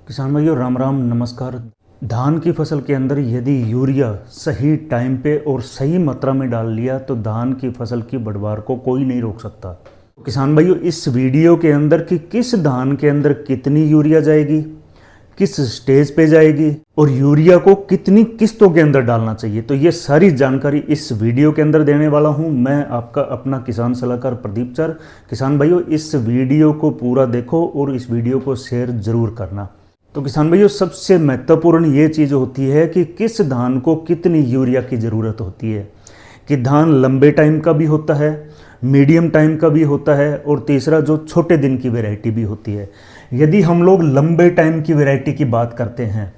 किसान भाइयों राम राम नमस्कार। धान की फसल के अंदर यदि यूरिया सही टाइम पे और सही मात्रा में डाल लिया तो धान की फसल की बढ़वार को कोई नहीं रोक सकता। किसान भाइयों इस वीडियो के अंदर कि किस धान के अंदर कितनी यूरिया जाएगी, किस स्टेज पे जाएगी और यूरिया को कितनी किस्तों के अंदर डालना चाहिए, तो ये सारी जानकारी इस वीडियो के अंदर देने वाला हूं। मैं आपका अपना किसान सलाहकार प्रदीप चर। किसान भाइयों इस वीडियो को पूरा देखो और इस वीडियो को शेयर जरूर करना। तो किसान भाइयों सबसे महत्वपूर्ण ये चीज़ होती है कि किस धान को कितनी यूरिया की ज़रूरत होती है, कि धान लंबे टाइम का भी होता है, मीडियम टाइम का भी होता है और तीसरा जो छोटे दिन की वैरायटी भी होती है। यदि हम लोग लंबे टाइम की वैरायटी की बात करते हैं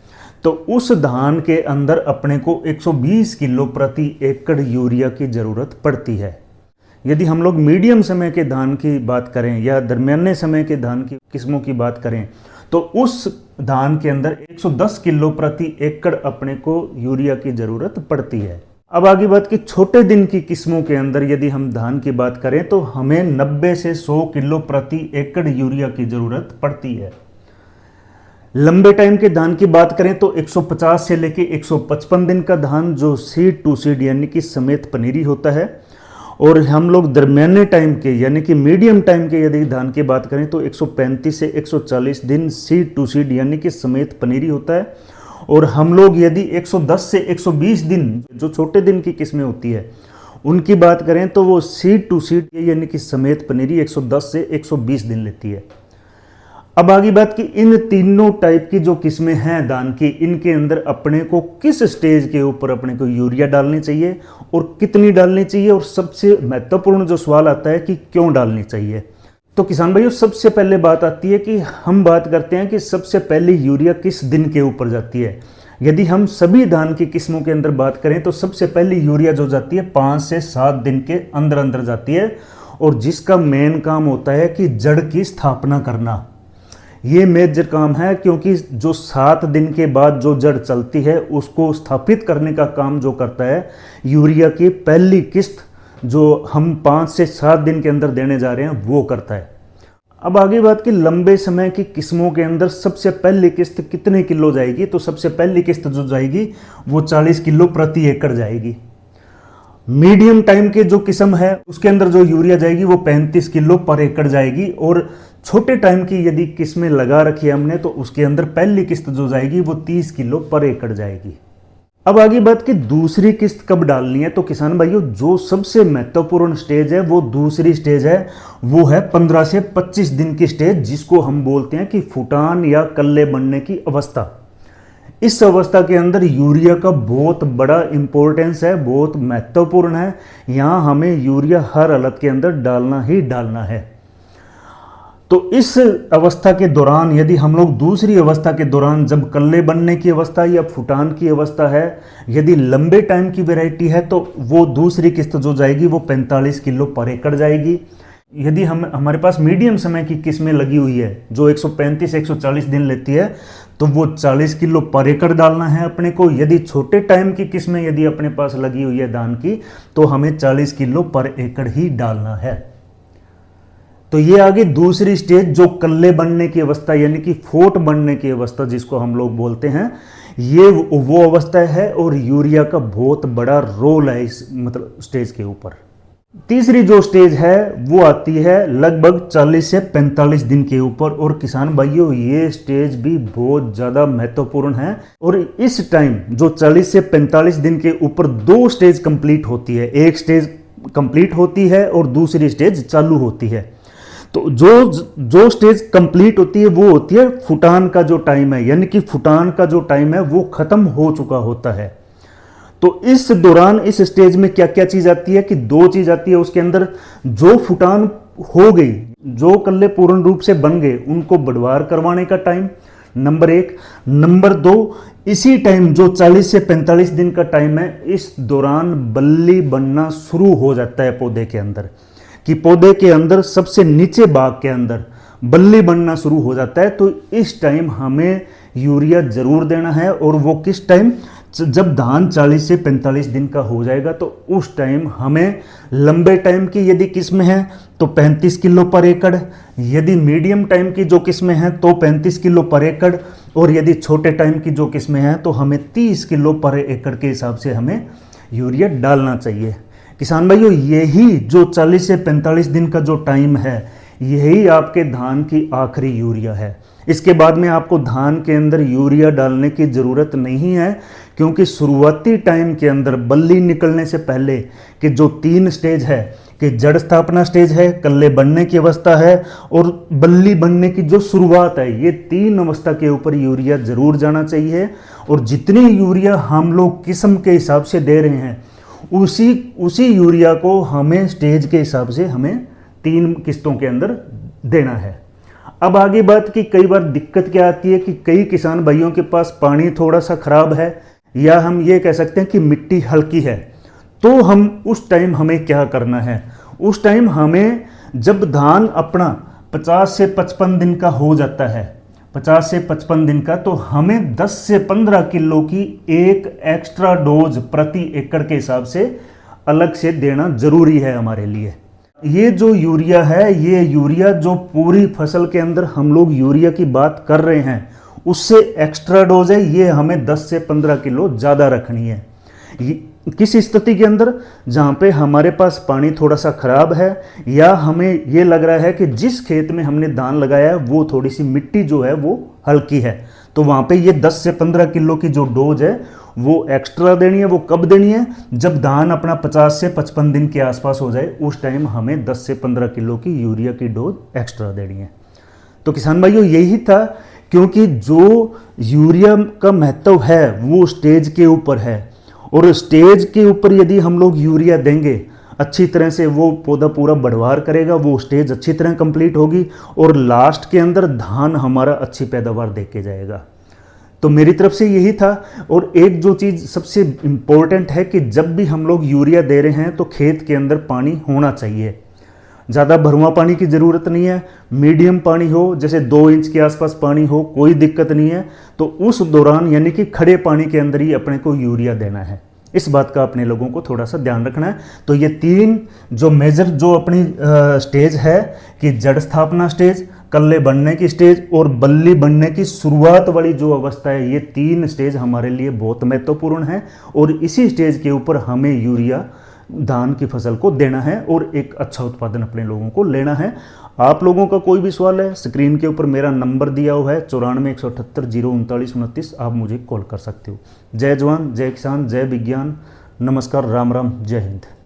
तो उस धान के अंदर अपने को 120 किलो प्रति एकड़ यूरिया की ज़रूरत पड़ती है। यदि हम लोग मीडियम समय के धान की बात करें या दरमियाने समय के धान की किस्मों की बात करें तो उस धान के अंदर 110 किलो प्रति एकड़ अपने को यूरिया की ज़रूरत पड़ती है। अब आगे बात कि छोटे दिन की किस्मों के अंदर यदि हम धान की बात करें तो हमें 90 से 100 किलो प्रति एकड़ यूरिया की ज़रूरत पड़ती है। लंबे टाइम के धान की बात करें तो 150 से लेके 155 दिन का धान जो सीड टू सीड यानी कि समेत पनीरी होता है, और हम लोग दरमियाने टाइम के यानी कि मीडियम टाइम के यदि धान की बात करें तो 135 से 140 दिन सीड टू सीड यानी कि समेत पनीरी होता है। और हम लोग यदि 110 से 120 दिन जो छोटे दिन की किस्में होती है उनकी बात करें तो वो सीड टू सीड यानी कि समेत पनीरी 110 से 120 दिन लेती है। अब आगे बात कि इन तीनों टाइप की जो किस्में हैं धान की, इनके अंदर अपने को किस स्टेज के ऊपर अपने को यूरिया डालनी चाहिए और कितनी डालनी चाहिए, और सबसे महत्वपूर्ण जो सवाल आता है कि क्यों डालनी चाहिए। तो किसान भाइयों सबसे पहले बात आती है कि हम बात करते हैं कि सबसे पहले यूरिया किस दिन के ऊपर जाती है। यदि हम सभी धान की किस्मों के अंदर बात करें तो सबसे पहले यूरिया जो जाती है 5 से 7 दिन के अंदर अंदर जाती है, और जिसका मेन काम होता है कि जड़ की स्थापना करना। ये मेजर काम है, क्योंकि जो 7 दिन के बाद जो जड़ चलती है उसको स्थापित करने का काम जो करता है यूरिया की पहली किस्त जो हम 5 से 7 दिन के अंदर देने जा रहे हैं वो करता है। अब आगे बात की लंबे समय की किस्मों के अंदर सबसे पहली किस्त कितने किलो जाएगी, तो सबसे पहली किस्त जो जाएगी वो 40 किलो प्रति एकड़ जाएगी। मीडियम टाइम के जो किस्म है उसके अंदर जो यूरिया जाएगी वो 35 किलो पर एकड़ जाएगी, और छोटे टाइम की यदि किस्में लगा रखी है हमने तो उसके अंदर पहली किस्त जो जाएगी वो 30 किलो पर एकड़ जाएगी। अब आगे बात कि दूसरी किस्त कब डालनी है, तो किसान भाइयों जो सबसे महत्वपूर्ण स्टेज है वो दूसरी स्टेज है, वो है 15 से 25 दिन की स्टेज, जिसको हम बोलते हैं कि फुटान या कल्ले बनने की अवस्था। इस अवस्था के अंदर यूरिया का बहुत बड़ा इंपॉर्टेंस है, बहुत महत्वपूर्ण है। यहाँ हमें यूरिया हर हालत के अंदर डालना ही डालना है। तो इस अवस्था के दौरान यदि हम लोग दूसरी अवस्था के दौरान जब कल्ले बनने की अवस्था या फुटान की अवस्था है, यदि लंबे टाइम की वैरायटी है तो वो दूसरी किस्त जो जाएगी वो 45 किलो पर एकड़ जाएगी। यदि हमारे पास मीडियम समय की किस्में लगी हुई है जो 135 से 140 दिन लेती है तो वो 40 किलो पर एकड़ डालना है अपने को। यदि छोटे टाइम की किस्में यदि अपने पास लगी हुई है धान की तो हमें 40 किलो पर एकड़ ही डालना है। तो ये आगे दूसरी स्टेज जो कल्ले बनने की अवस्था यानी कि फोट बनने की अवस्था जिसको हम लोग बोलते हैं, ये वो अवस्था है और यूरिया का बहुत बड़ा रोल है इस मतलब स्टेज के ऊपर। तीसरी जो स्टेज है वो आती है लगभग 40 से 45 दिन के ऊपर, और किसान भाइयों ये स्टेज भी बहुत ज़्यादा महत्वपूर्ण है। और इस टाइम जो 40 से 45 दिन के ऊपर 2 स्टेज कंप्लीट होती है, एक स्टेज कंप्लीट होती है और दूसरी स्टेज चालू होती है। तो जो स्टेज कंप्लीट होती है वो होती है फुटान का जो टाइम है, यानी कि फुटान का जो टाइम है वो खत्म हो चुका होता है। तो इस दौरान इस स्टेज में क्या क्या चीज आती है कि 2 चीज आती है उसके अंदर। जो फुटान हो गई, जो कल्ले पूर्ण रूप से बन गए, उनको बढ़वार करवाने का टाइम नंबर 1। नंबर 2 इसी टाइम जो 40 से 45 दिन का टाइम है, इस दौरान बल्ली बनना शुरू हो जाता है पौधे के अंदर, कि पौधे के अंदर सबसे नीचे भाग के अंदर बल्ली बनना शुरू हो जाता है। तो इस टाइम हमें यूरिया जरूर देना है, और वो किस टाइम जब धान 40 से 45 दिन का हो जाएगा तो उस टाइम हमें लंबे टाइम की यदि किस्में हैं तो 35 किलो पर एकड़, यदि मीडियम टाइम की जो किस्में हैं तो 35 किलो पर एकड़, और यदि छोटे टाइम की जो किस्में हैं तो हमें 30 किलो पर एकड़ के हिसाब से हमें यूरिया डालना चाहिए। किसान भाइयों, यही जो 40 से 45 दिन का जो टाइम है, यही आपके धान की आखिरी यूरिया है। इसके बाद में आपको धान के अंदर यूरिया डालने की ज़रूरत नहीं है, क्योंकि शुरुआती टाइम के अंदर बल्ली निकलने से पहले कि जो 3 स्टेज है कि जड़ स्थापना स्टेज है, कल्ले बनने की अवस्था है और बल्ली बनने की जो शुरुआत है, ये 3 अवस्था के ऊपर यूरिया ज़रूर जाना चाहिए। और जितनी यूरिया हम लोग किस्म के हिसाब से दे रहे हैं, उसी यूरिया को हमें स्टेज के हिसाब से हमें 3 किस्तों के अंदर देना है। अब आगे बात की कई बार दिक्कत क्या आती है कि कई किसान भाइयों के पास पानी थोड़ा सा खराब है, या हम ये कह सकते हैं कि मिट्टी हल्की है, तो हम उस टाइम हमें क्या करना है? उस टाइम हमें जब धान अपना 50 से 55 दिन का हो जाता है, 50 से 55 दिन का, तो हमें 10 से 15 किलो की एक एक्स्ट्रा डोज प्रति एकड़ के हिसाब से अलग से देना जरूरी है हमारे लिए। ये जो यूरिया है, ये यूरिया जो पूरी फसल के अंदर हम लोग यूरिया की बात कर रहे हैं, उससे एक्स्ट्रा डोज है, ये हमें 10 से 15 किलो ज़्यादा रखनी है। किस स्थिति के अंदर? जहाँ पे हमारे पास पानी थोड़ा सा खराब है, या हमें ये लग रहा है कि जिस खेत में हमने धान लगाया है वो थोड़ी सी मिट्टी जो है वो हल्की है, तो वहाँ पे ये 10 से 15 किलो की जो डोज है वो एक्स्ट्रा देनी है। वो कब देनी है? जब धान अपना 50 से 55 दिन के आसपास हो जाए, उस टाइम हमें 10 से 15 किलो की यूरिया की डोज एक्स्ट्रा देनी है। तो किसान भाइयों, यही था, क्योंकि जो यूरिया का महत्व है वो स्टेज के ऊपर है, और स्टेज के ऊपर यदि हम लोग यूरिया देंगे, अच्छी तरह से वो पौधा पूरा बढ़वार करेगा, वो स्टेज अच्छी तरह कंप्लीट होगी, और लास्ट के अंदर धान हमारा अच्छी पैदावार दे के जाएगा। तो मेरी तरफ से यही था। और एक जो चीज़ सबसे इम्पोर्टेंट है कि जब भी हम लोग यूरिया दे रहे हैं तो खेत के अंदर पानी होना चाहिए। ज़्यादा भरवा पानी की ज़रूरत नहीं है, मीडियम पानी हो, जैसे 2 इंच के आसपास पानी हो, कोई दिक्कत नहीं है। तो उस दौरान यानी कि खड़े पानी के अंदर ही अपने को यूरिया देना है। इस बात का अपने लोगों को थोड़ा सा ध्यान रखना है। तो ये 3 जो मेजर जो अपनी स्टेज है कि जड़ स्थापना स्टेज, कल्ले बनने की स्टेज और बल्ली बनने की शुरुआत वाली जो अवस्था है, ये 3 स्टेज हमारे लिए बहुत महत्वपूर्ण है, और इसी स्टेज के ऊपर हमें यूरिया धान की फसल को देना है और एक अच्छा उत्पादन अपने लोगों को लेना है। आप लोगों का कोई भी सवाल है, स्क्रीन के ऊपर मेरा नंबर दिया हुआ है 94 178 039 29, आप मुझे कॉल कर सकते हो। जय जवान, जय किसान, जय विज्ञान, नमस्कार, राम राम, जय हिंद।